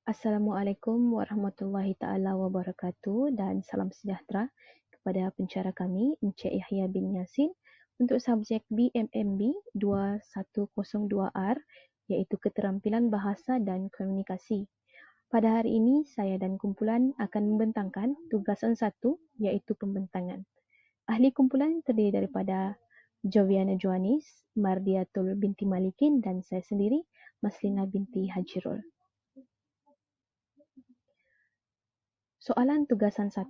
Assalamualaikum warahmatullahi taala wabarakatuh dan salam sejahtera kepada pencara kami Encik Yahya bin Yasin untuk subjek BMMB 2102R iaitu Keterampilan Bahasa dan Komunikasi. Pada hari ini saya dan kumpulan akan membentangkan tugasan 1 iaitu pembentangan. Ahli kumpulan terdiri daripada Joviana Joanis, Mardiatul binti Malikin dan saya sendiri Maslina binti Hajirul. Soalan tugasan 1.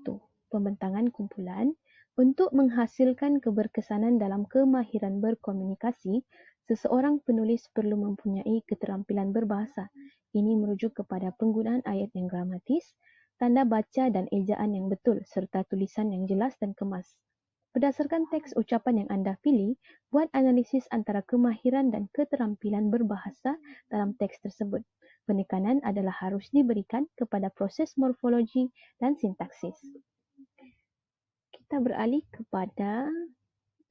Pembentangan kumpulan. Untuk menghasilkan keberkesanan dalam kemahiran berkomunikasi, seseorang penulis perlu mempunyai keterampilan berbahasa. Ini merujuk kepada penggunaan ayat yang gramatis, tanda baca dan ejaan yang betul serta tulisan yang jelas dan kemas. Berdasarkan teks ucapan yang anda pilih, buat analisis antara kemahiran dan keterampilan berbahasa dalam teks tersebut. Penekanan adalah harus diberikan kepada proses morfologi dan sintaksis. Kita beralih kepada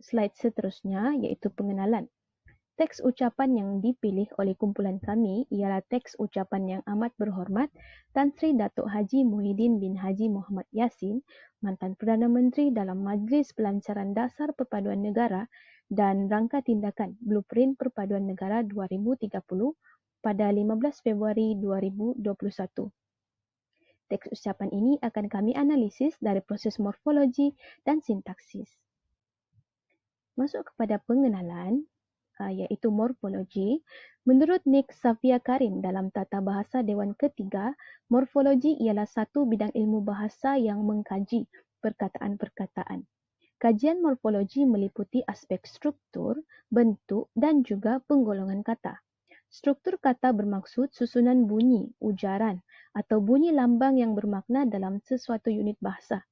slide seterusnya iaitu pengenalan. Teks ucapan yang dipilih oleh kumpulan kami ialah teks ucapan yang amat berhormat Tan Sri Datuk Haji Muhyiddin bin Haji Muhammad Yassin, mantan Perdana Menteri dalam Majlis Pelancaran Dasar Perpaduan Negara dan Rangka Tindakan Blueprint Perpaduan Negara 2030 pada 15 Februari 2021. Teks ucapan ini akan kami analisis dari proses morfologi dan sintaksis. Masuk kepada pengenalan, iaitu morfologi. Menurut Nik Safia Karim dalam Tata Bahasa Dewan Ketiga, morfologi ialah satu bidang ilmu bahasa yang mengkaji perkataan-perkataan. Kajian morfologi meliputi aspek struktur, bentuk dan juga penggolongan kata. Struktur kata bermaksud susunan bunyi, ujaran atau bunyi lambang yang bermakna dalam sesuatu unit bahasa.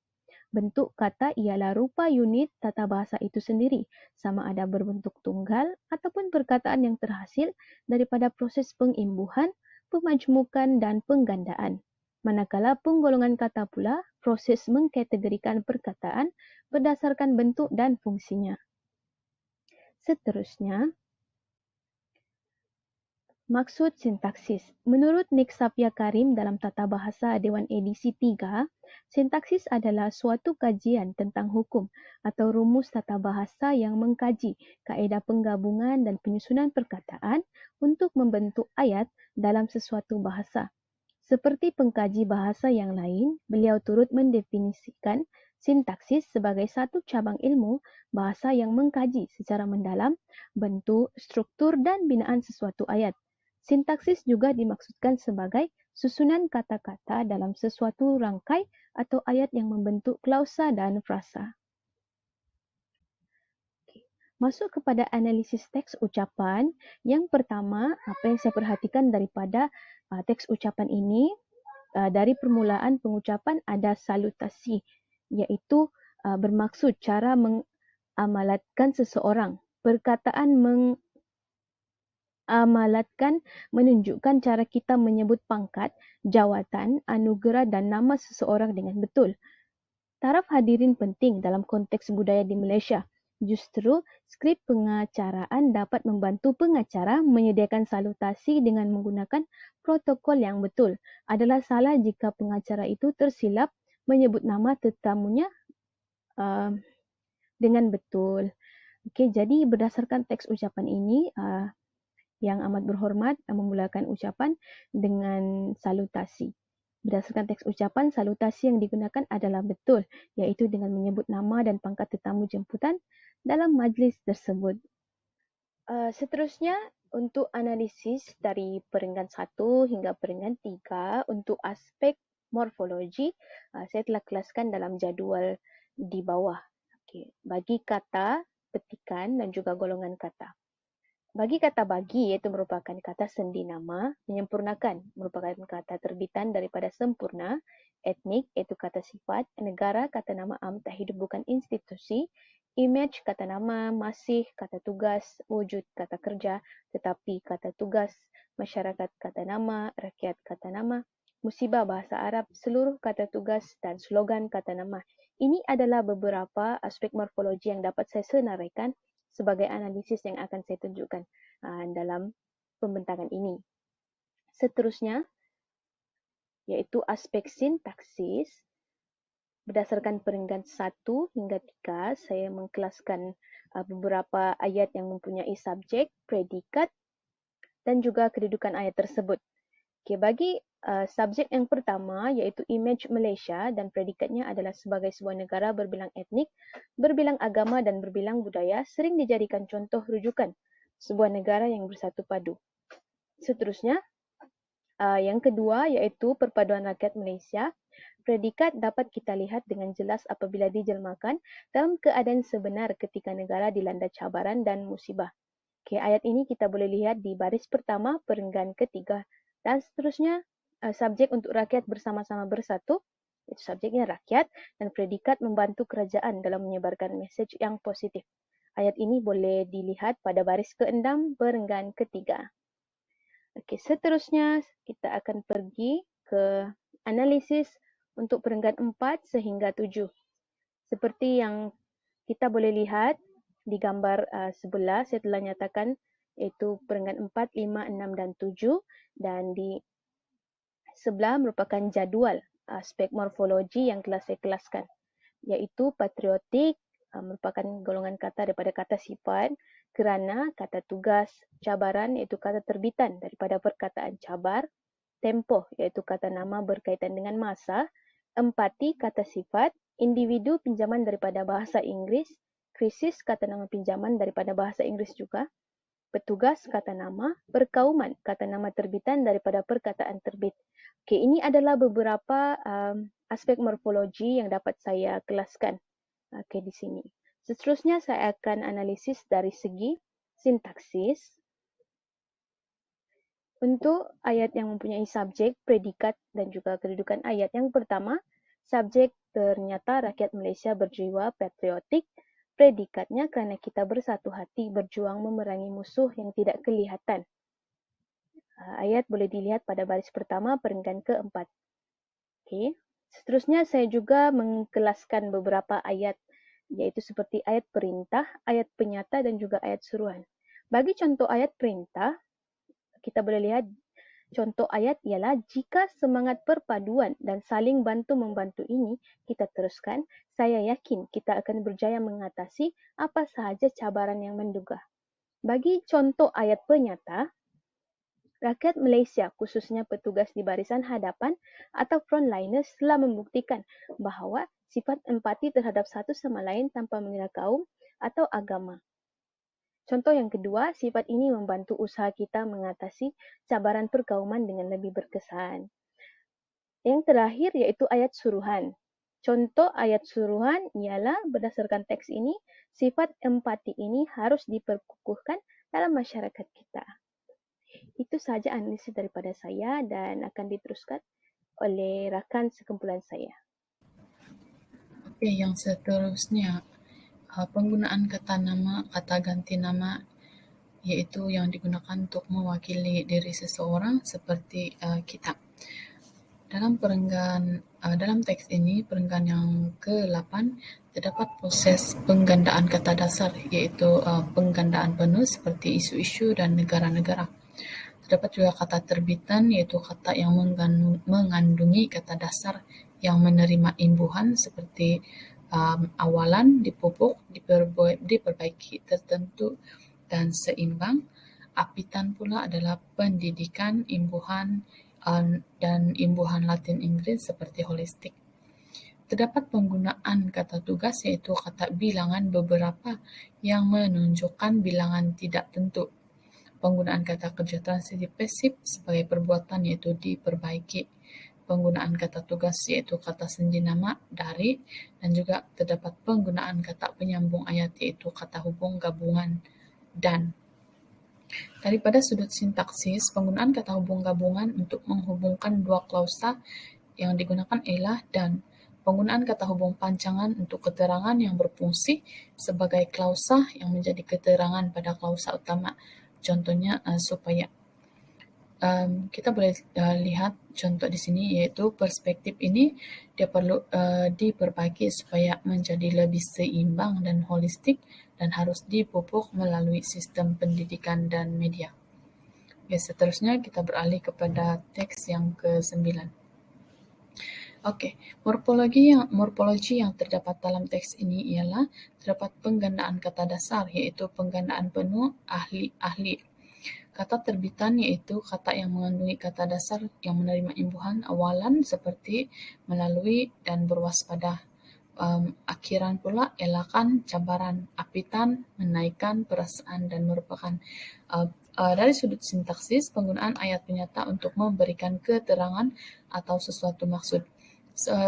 Bentuk kata ialah rupa unit tata bahasa itu sendiri, sama ada berbentuk tunggal ataupun perkataan yang terhasil daripada proses pengimbuhan, pemajmukan dan penggandaan. Manakala penggolongan kata pula proses mengkategorikan perkataan berdasarkan bentuk dan fungsinya. Seterusnya, maksud sintaksis. Menurut Nik Safia Karim dalam Tata Bahasa Dewan Edisi 3, sintaksis adalah suatu kajian tentang hukum atau rumus tata bahasa yang mengkaji kaedah penggabungan dan penyusunan perkataan untuk membentuk ayat dalam sesuatu bahasa. Seperti pengkaji bahasa yang lain, beliau turut mendefinisikan sintaksis sebagai satu cabang ilmu bahasa yang mengkaji secara mendalam bentuk, struktur dan binaan sesuatu ayat. Sintaksis juga dimaksudkan sebagai susunan kata-kata dalam sesuatu rangkai atau ayat yang membentuk klausa dan frasa. Masuk kepada analisis teks ucapan. Yang pertama, apa yang saya perhatikan daripada teks ucapan ini, dari permulaan pengucapan ada salutasi, iaitu bermaksud cara mengamalatkan seseorang. Perkataan amalatkan menunjukkan cara kita menyebut pangkat, jawatan, anugerah dan nama seseorang dengan betul. Taraf hadirin penting dalam konteks budaya di Malaysia. Justru, skrip pengacaraan dapat membantu pengacara menyediakan salutasi dengan menggunakan protokol yang betul. Adalah salah jika pengacara itu tersilap menyebut nama tetamunya dengan betul. Okey, jadi berdasarkan teks ucapan ini, yang amat berhormat memulakan ucapan dengan salutasi. Berdasarkan teks ucapan, salutasi yang digunakan adalah betul, iaitu dengan menyebut nama dan pangkat tetamu jemputan dalam majlis tersebut. Seterusnya, untuk analisis dari peringkat 1 hingga peringkat 3, untuk aspek morfologi, saya telah kelaskan dalam jadual di bawah. Okay. Bagi kata, petikan dan juga golongan kata. Bagi kata bagi, iaitu merupakan kata sendi nama, menyempurnakan merupakan kata terbitan daripada sempurna, etnik iaitu kata sifat, negara kata nama am tak hidup bukan institusi, image kata nama, masih kata tugas, wujud kata kerja, tetapi kata tugas, masyarakat kata nama, rakyat kata nama, musibah bahasa Arab, seluruh kata tugas dan slogan kata nama. Ini adalah beberapa aspek morfologi yang dapat saya senaraikan sebagai analisis yang akan saya tunjukkan dalam pembentangan ini. Seterusnya, yaitu aspek sintaksis. Berdasarkan perenggan 1 hingga 3, saya mengkelaskan beberapa ayat yang mempunyai subjek, predikat dan juga kedudukan ayat tersebut. Okay, bagi subjek yang pertama iaitu image Malaysia dan predikatnya adalah sebagai sebuah negara berbilang etnik, berbilang agama dan berbilang budaya sering dijadikan contoh rujukan sebuah negara yang bersatu padu. Seterusnya, yang kedua iaitu perpaduan rakyat Malaysia. Predikat dapat kita lihat dengan jelas apabila dijelmakan dalam keadaan sebenar ketika negara dilanda cabaran dan musibah. Okay, ayat ini kita boleh lihat di baris pertama perenggan ketiga dan seterusnya subjek untuk rakyat bersama-sama bersatu, itu subjeknya rakyat dan predikat membantu kerajaan dalam menyebarkan mesej yang positif. Ayat ini boleh dilihat pada baris ke-6 perenggan ketiga. Okay, seterusnya kita akan pergi ke analisis untuk perenggan 4 sehingga 7. Seperti yang kita boleh lihat di gambar sebelah, saya telah nyatakan iaitu perenggan 4, 5, 6 dan 7 dan di sebelah merupakan jadual aspek morfologi yang telah saya kelaskan iaitu patriotik merupakan golongan kata daripada kata sifat, kerana kata tugas, cabaran iaitu kata terbitan daripada perkataan cabar, tempoh iaitu kata nama berkaitan dengan masa, empati kata sifat, individu pinjaman daripada bahasa Inggeris, krisis kata nama pinjaman daripada bahasa Inggeris juga, petugas kata nama, perkauman kata nama terbitan daripada perkataan terbit. Okay, ini adalah beberapa aspek morfologi yang dapat saya kelaskan di sini. Seterusnya saya akan analisis dari segi sintaksis. Untuk ayat yang mempunyai subjek, predikat dan juga kedudukan ayat yang pertama, subjek ternyata rakyat Malaysia berjiwa patriotik, predikatnya kerana kita bersatu hati berjuang memerangi musuh yang tidak kelihatan. Ayat boleh dilihat pada baris pertama perenggan keempat. Okay. Seterusnya saya juga mengkelaskan beberapa ayat iaitu seperti ayat perintah, ayat penyata dan juga ayat suruhan. Bagi contoh ayat perintah, kita boleh lihat contoh ayat ialah jika semangat perpaduan dan saling bantu-membantu ini kita teruskan, saya yakin kita akan berjaya mengatasi apa sahaja cabaran yang menduga. Bagi contoh ayat penyata, rakyat Malaysia khususnya petugas di barisan hadapan atau frontliners telah membuktikan bahawa sifat empati terhadap satu sama lain tanpa mengira kaum atau agama. Contoh yang kedua, sifat ini membantu usaha kita mengatasi cabaran perkauman dengan lebih berkesan. Yang terakhir iaitu ayat suruhan. Contoh ayat suruhan ialah berdasarkan teks ini, sifat empati ini harus diperkukuhkan dalam masyarakat kita. Itu sahaja analisis daripada saya dan akan diteruskan oleh rakan sekumpulan saya. Okey, yang seterusnya penggunaan kata nama, kata ganti nama iaitu yang digunakan untuk mewakili diri seseorang seperti kita. Dalam teks ini, perenggan yang ke-8, terdapat proses penggandaan kata dasar iaitu penggandaan penuh seperti isu-isu dan negara-negara. Terdapat juga kata terbitan iaitu kata yang mengandungi kata dasar yang menerima imbuhan seperti awalan, dipupuk, diperbaiki, tertentu dan seimbang. Apitan pula adalah pendidikan, imbuhan dan imbuhan Latin Inggris seperti holistik. Terdapat penggunaan kata tugas iaitu kata bilangan beberapa yang menunjukkan bilangan tidak tentu. Penggunaan kata kerja transitif pasif sebagai perbuatan iaitu diperbaiki. Penggunaan kata tugas iaitu kata senji nama, dari, dan juga terdapat penggunaan kata penyambung ayat iaitu kata hubung gabungan dan. Daripada sudut sintaksis, penggunaan kata hubung gabungan untuk menghubungkan dua klausa yang digunakan ialah dan. Penggunaan kata hubung pancangan untuk keterangan yang berfungsi sebagai klausa yang menjadi keterangan pada klausa utama. Contohnya supaya. Kita boleh lihat contoh di sini iaitu perspektif ini dia perlu diperbaiki supaya menjadi lebih seimbang dan holistik dan harus dipupuk melalui sistem pendidikan dan media. Okay, seterusnya kita beralih kepada teks yang ke-9. Oke, morfologi yang terdapat dalam teks ini ialah terdapat penggandaan kata dasar, yaitu penggandaan penuh ahli-ahli. Kata terbitan yaitu kata yang mengandungi kata dasar yang menerima imbuhan awalan seperti melalui dan berwaspada. Akhiran pula elakkan, cabaran, apitan, menaikkan, perasaan, dan merupakan. Dari sudut sintaksis, penggunaan ayat penyata untuk memberikan keterangan atau sesuatu maksud.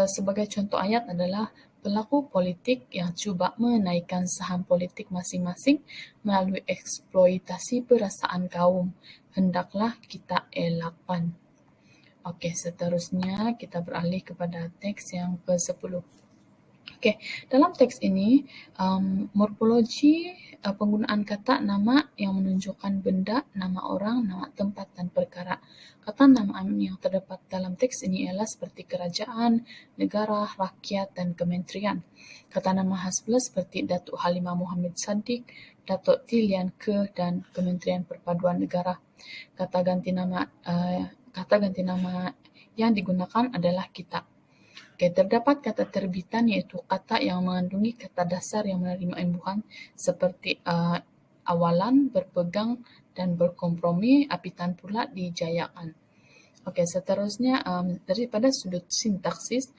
Sebagai contoh ayat adalah pelaku politik yang cuba menaikkan saham politik masing-masing melalui eksploitasi perasaan kaum. Hendaklah kita elakkan. Oke, seterusnya kita beralih kepada teks yang ke-10. Oke, dalam teks ini morfologi penggunaan kata nama yang menunjukkan benda, nama orang, nama tempat, dan perkara. Kata nama yang terdapat dalam teks ini ialah seperti kerajaan, negara, rakyat, dan kementerian. Kata nama khas pula seperti Datuk Halimah Muhammad Sadiq, Datuk Tilian Ke, dan Kementerian Perpaduan Negara. Kata ganti nama yang digunakan adalah kitab. Oke, terdapat kata terbitan yaitu kata yang mengandungi kata dasar yang menerima imbuhan seperti awalan, berpegang, dan berkompromi, apitan pula dijayakan. Oke, seterusnya daripada sudut sintaksis,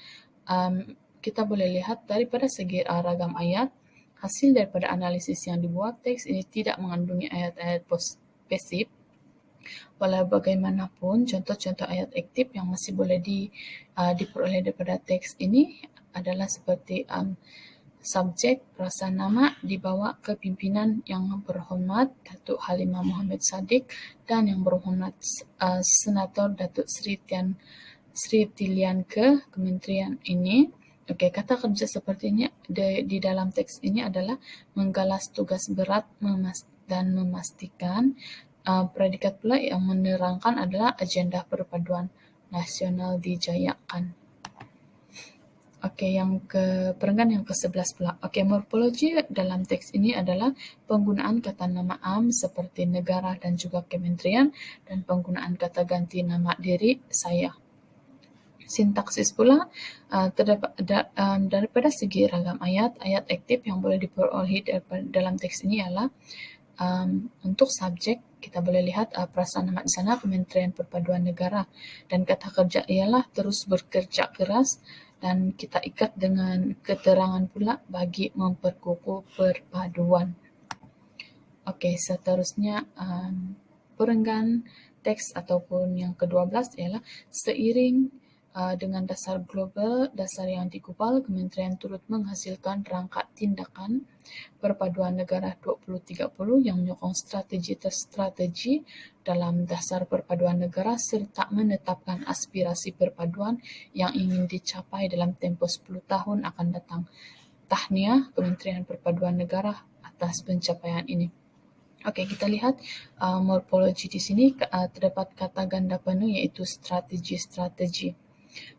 kita boleh lihat daripada segi ragam ayat, hasil daripada analisis yang dibuat, teks ini tidak mengandungi ayat-ayat pasif. Walau bagaimanapun, contoh-contoh ayat aktif yang masih boleh diperoleh daripada teks ini adalah seperti subjek rasa nama dibawa ke pimpinan yang berhormat Datuk Halimah Muhammad Sadiq dan yang berhormat Senator Datuk Sri Tilian Ke kementerian ini. Okey, kata kerja seperti ini di dalam teks ini adalah menggalas tugas berat dan memastikan. Predikat pula yang menerangkan adalah agenda perpaduan nasional dijayakan. Okey, perenggan yang ke-11 pula. Okey, morfologi dalam teks ini adalah penggunaan kata nama am seperti negara dan juga kementerian dan penggunaan kata ganti nama diri saya. Sintaksis pula terdapat daripada segi ragam ayat aktif yang boleh diperoleh dalam teks ini ialah untuk subjek kita boleh lihat perasaan nama di sana Kementerian Perpaduan Negara dan kata kerja ialah terus bekerja keras dan kita ikat dengan keterangan pula bagi memperkukuh perpaduan. Okey, seterusnya perenggan teks ataupun yang ke-12 ialah seiring dengan dasar global, dasar yang digubal, kementerian turut menghasilkan rangka tindakan perpaduan negara 2030 yang menyokong strategi dalam dasar perpaduan negara serta menetapkan aspirasi perpaduan yang ingin dicapai dalam tempoh 10 tahun akan datang. Tahniah Kementerian Perpaduan Negara atas pencapaian ini. Okey, kita lihat morfologi di sini terdapat kata ganda penuh iaitu strategi.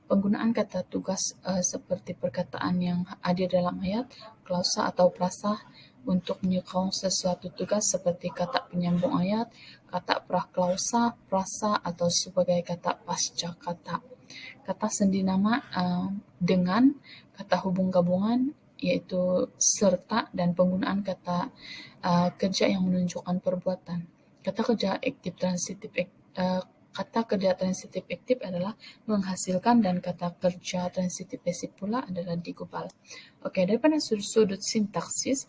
Penggunaan kata tugas seperti perkataan yang ada dalam ayat, klausa atau prasah untuk menyokong sesuatu tugas seperti kata penyambung ayat, kata praklausa, prasa atau sebagai kata pasca kata. Kata sendi nama dengan, kata hubung gabungan iaitu serta dan penggunaan kata kerja yang menunjukkan perbuatan. Kata kerja aktif transitif kata kerja transitif aktif adalah menghasilkan dan kata kerja transitif pasif pula adalah digubal. Okey, daripada sudut sintaksis,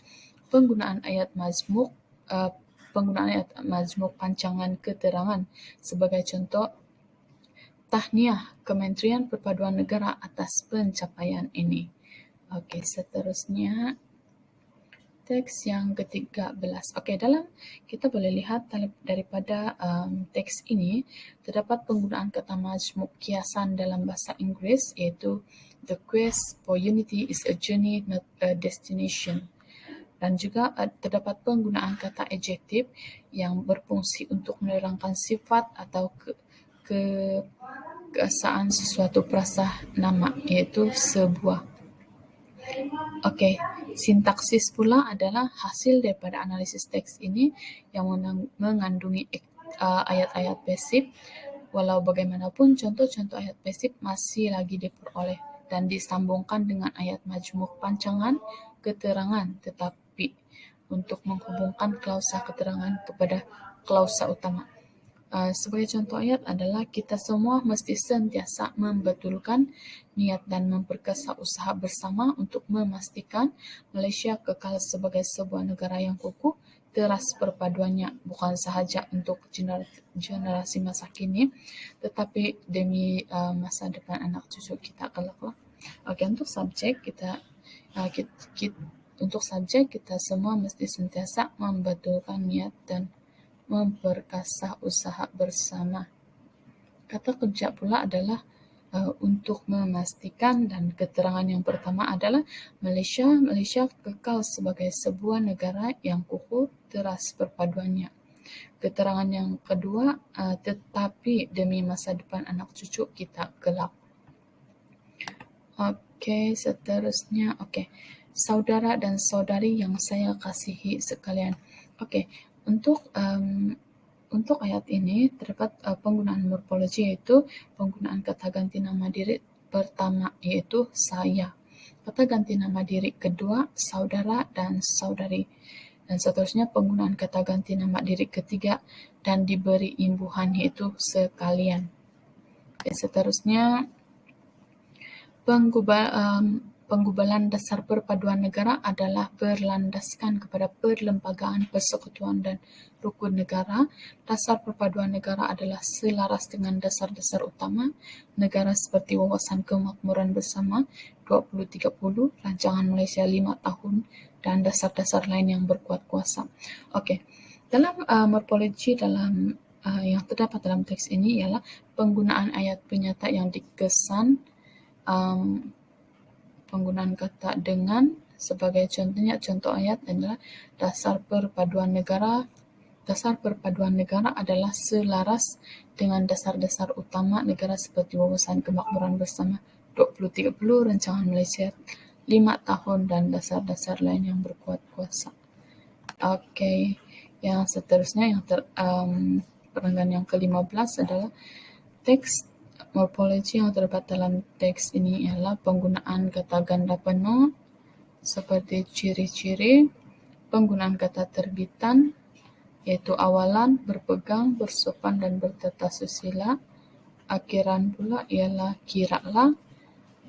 penggunaan ayat mazmuk pancangan keterangan sebagai contoh tahniah Kementerian Perpaduan Negara atas pencapaian ini. Okey, seterusnya teks yang ke-13. Okey, dalam kita boleh lihat daripada teks ini terdapat penggunaan kata majmuk kiasan dalam bahasa Inggeris iaitu the quest for unity is a journey not a destination. Dan juga terdapat penggunaan kata adjektif yang berfungsi untuk menerangkan sifat atau keesaan sesuatu perasaan nama iaitu sebuah. Okey, sintaksis pula adalah hasil daripada analisis teks ini yang mengandungi ayat-ayat pasif Walau bagaimanapun, contoh-contoh ayat pasif masih lagi diperoleh dan disambungkan dengan ayat majmuk pancangan keterangan, tetapi untuk menghubungkan klausa keterangan kepada klausa utama. Sebagai contoh ayat adalah kita semua mesti sentiasa membetulkan niat dan memperkasa usaha bersama untuk memastikan Malaysia kekal sebagai sebuah negara yang kukuh, teras perpaduannya bukan sahaja untuk generasi masa kini, tetapi demi masa depan anak cucu kita kelak. Okey, untuk subjek kita semua mesti sentiasa membetulkan niat dan memperkasa usaha bersama. Kata kerja pula adalah untuk memastikan, dan keterangan yang pertama adalah Malaysia kekal sebagai sebuah negara yang kukuh teras perpaduannya. Keterangan yang kedua, tetapi demi masa depan anak cucu kita kelak. Okey, seterusnya. Okey, saudara dan saudari yang saya kasihi sekalian. Okey, untuk ayat ini terdapat penggunaan morfologi, iaitu penggunaan kata ganti nama diri pertama iaitu saya, kata ganti nama diri kedua saudara dan saudari, dan seterusnya penggunaan kata ganti nama diri ketiga dan diberi imbuhan iaitu sekalian. Okay, seterusnya penggubalan dasar perpaduan negara adalah berlandaskan kepada perlembagaan, persekutuan dan rukun negara. Dasar perpaduan negara adalah selaras dengan dasar-dasar utama negara seperti Wawasan Kemakmuran Bersama 2030, Rancangan Malaysia 5 tahun dan dasar-dasar lain yang berkuat kuasa. Okey, dalam morfologi yang terdapat dalam teks ini ialah penggunaan ayat penyata yang dikesan, penggunaan kata dengan sebagai contohnya. Contoh ayat adalah dasar perpaduan negara. Dasar perpaduan negara adalah selaras dengan dasar-dasar utama negara seperti Wawasan Kemakmuran Bersama 2030, Rancangan Malaysia 5 tahun dan dasar-dasar lain yang berkuat kuasa. Okey, yang seterusnya perenggan yang ke-15 adalah teks. Morfologi yang terdapat dalam teks ini ialah penggunaan kata ganda penuh seperti ciri-ciri, penggunaan kata terbitan iaitu awalan, berpegang, bersopan dan bertata susila. Akhiran pula ialah kiralah.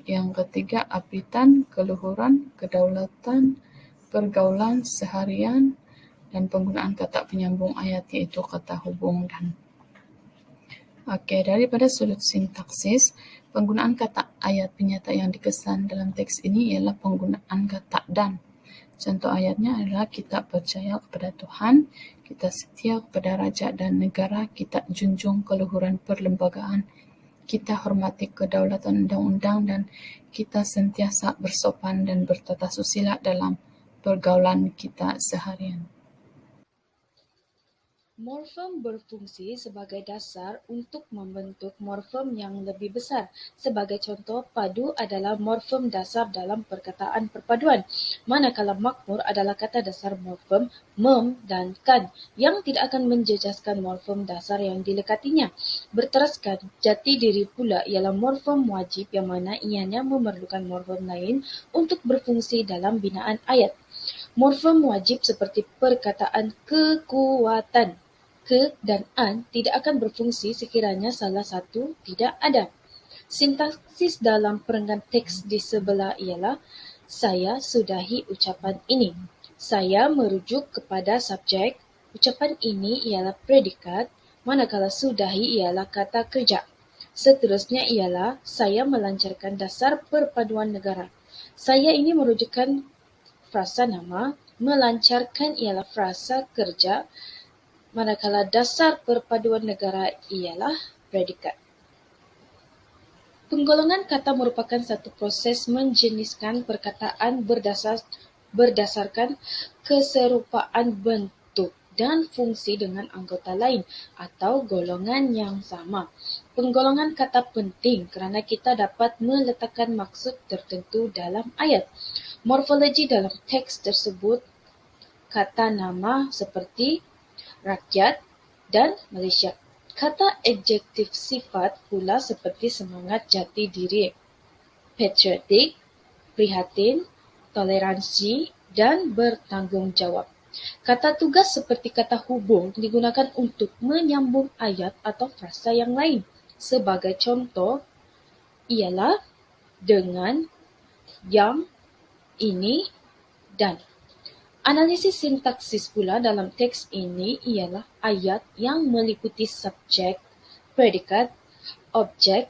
Yang ketiga apitan, keluhuran, kedaulatan, pergaulan seharian, dan penggunaan kata penyambung ayat iaitu kata hubung dan. Okey, daripada sudut sintaksis, penggunaan kata ayat penyata yang dikesan dalam teks ini ialah penggunaan kata dan. Contoh ayatnya adalah kita percaya kepada Tuhan, kita setia kepada raja dan negara, kita junjung keluhuran perlembagaan, kita hormati kedaulatan undang-undang, dan kita sentiasa bersopan dan bertata susila dalam pergaulan kita seharian. Morfem berfungsi sebagai dasar untuk membentuk morfem yang lebih besar. Sebagai contoh, padu adalah morfem dasar dalam perkataan perpaduan, manakala makmur adalah kata dasar morfem mem dan kan yang tidak akan menjejaskan morfem dasar yang dilekatinya. Berteraskan, jati diri pula ialah morfem wajib yang mana ianya memerlukan morfem lain untuk berfungsi dalam binaan ayat. Morfem wajib seperti perkataan kekuatan, ke dan an tidak akan berfungsi sekiranya salah satu tidak ada. Sintaksis dalam perenggan teks di sebelah ialah saya sudahi ucapan ini. Saya merujuk kepada subjek, ucapan ini ialah predikat, manakala sudahi ialah kata kerja. Seterusnya ialah saya melancarkan dasar perpaduan negara. Saya ini merujukkan frasa nama, melancarkan ialah frasa kerja, manakala dasar perpaduan negara ialah predikat. Penggolongan kata merupakan satu proses menjeniskan perkataan berdasarkan keserupaan bentuk dan fungsi dengan anggota lain atau golongan yang sama. Penggolongan kata penting kerana kita dapat meletakkan maksud tertentu dalam ayat. Morfologi dalam teks tersebut, kata nama seperti rakyat dan Malaysia. Kata adjektif sifat pula seperti semangat jati diri, patriotik, prihatin, toleransi, dan bertanggungjawab. Kata tugas seperti kata hubung digunakan untuk menyambung ayat atau frasa yang lain. Sebagai contoh ialah dengan, yang, ini, dan. Analisis sintaksis pula dalam teks ini ialah ayat yang meliputi subjek, predikat, objek,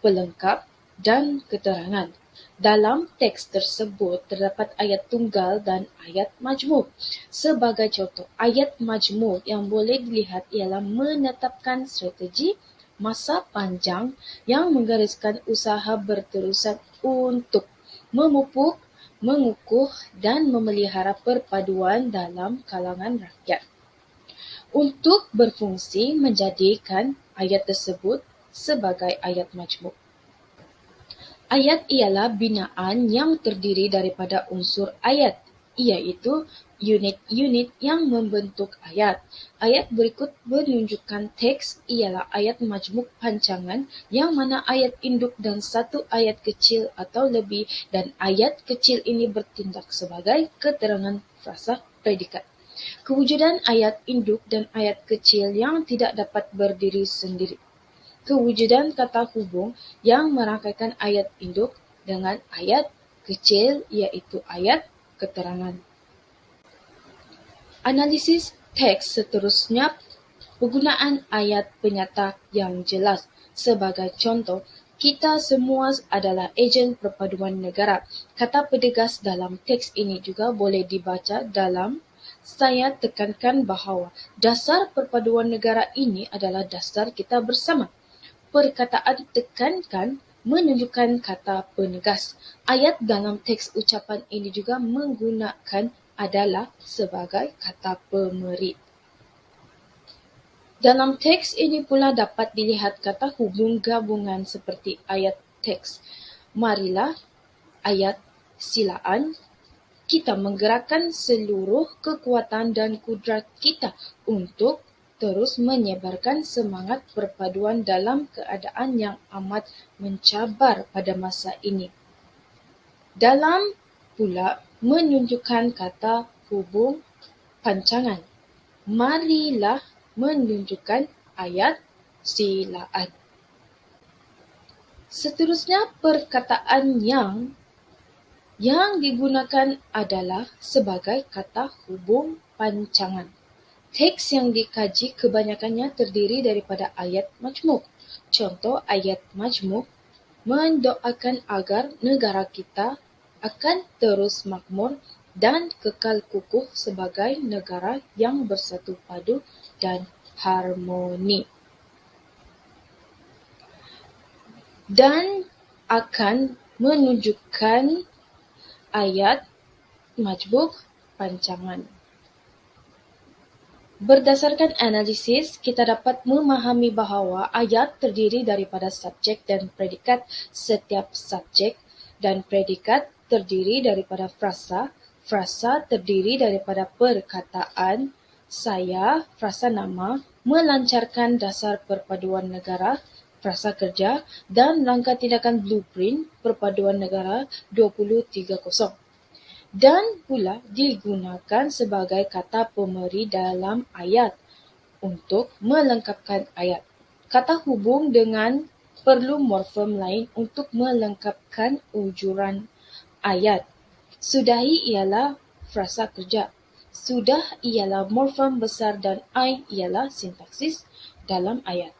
pelengkap dan keterangan. Dalam teks tersebut terdapat ayat tunggal dan ayat majmuk. Sebagai contoh, ayat majmuk yang boleh dilihat ialah menetapkan strategi masa panjang yang menggariskan usaha berterusan untuk memupuk, mengukuh dan memelihara perpaduan dalam kalangan rakyat. Untuk berfungsi menjadikan ayat tersebut sebagai ayat majmuk. Ayat ialah binaan yang terdiri daripada unsur ayat, iaitu unit-unit yang membentuk ayat. Ayat berikut menunjukkan teks ialah ayat majmuk pancangan yang mana ayat induk dan satu ayat kecil atau lebih dan ayat kecil ini bertindak sebagai keterangan frasa predikat. Kewujudan ayat induk dan ayat kecil yang tidak dapat berdiri sendiri. Kewujudan kata hubung yang merangkaikan ayat induk dengan ayat kecil iaitu ayat keterangan. Analisis teks seterusnya penggunaan ayat penyata yang jelas. Sebagai contoh, kita semua adalah ejen perpaduan negara. Kata pedegas dalam teks ini juga boleh dibaca dalam saya tekankan bahawa dasar perpaduan negara ini adalah dasar kita bersama. Perkataan tekankan menunjukkan kata penegas. Ayat dalam teks ucapan ini juga menggunakan adalah sebagai kata pemeri. Dalam teks ini pula dapat dilihat kata hubung gabungan seperti ayat teks. Marilah, ayat silaan, kita menggerakkan seluruh kekuatan dan kudrat kita untuk terus menyebarkan semangat perpaduan dalam keadaan yang amat mencabar pada masa ini. Dalam pula menunjukkan kata hubung pancangan. Marilah menunjukkan ayat silaan. Seterusnya perkataan yang digunakan adalah sebagai kata hubung pancangan. Teks yang dikaji kebanyakannya terdiri daripada ayat majmuk. Contoh ayat majmuk mendoakan agar negara kita akan terus makmur dan kekal kukuh sebagai negara yang bersatu padu dan harmoni. Dan akan menunjukkan ayat majmuk pancangan. Berdasarkan analisis, kita dapat memahami bahawa ayat terdiri daripada subjek dan predikat. Setiap subjek dan predikat terdiri daripada frasa. Frasa terdiri daripada perkataan saya, frasa nama, melancarkan dasar perpaduan negara, frasa kerja, dan rangka tindakan blueprint perpaduan negara 2030. Dan pula digunakan sebagai kata pemeri dalam ayat untuk melengkapkan ayat. Kata hubung dengan perlu morfem lain untuk melengkapkan ujuran ayat. Sudahi ialah frasa kerja. Sudah ialah morfem besar dan ai ialah sintaksis dalam ayat.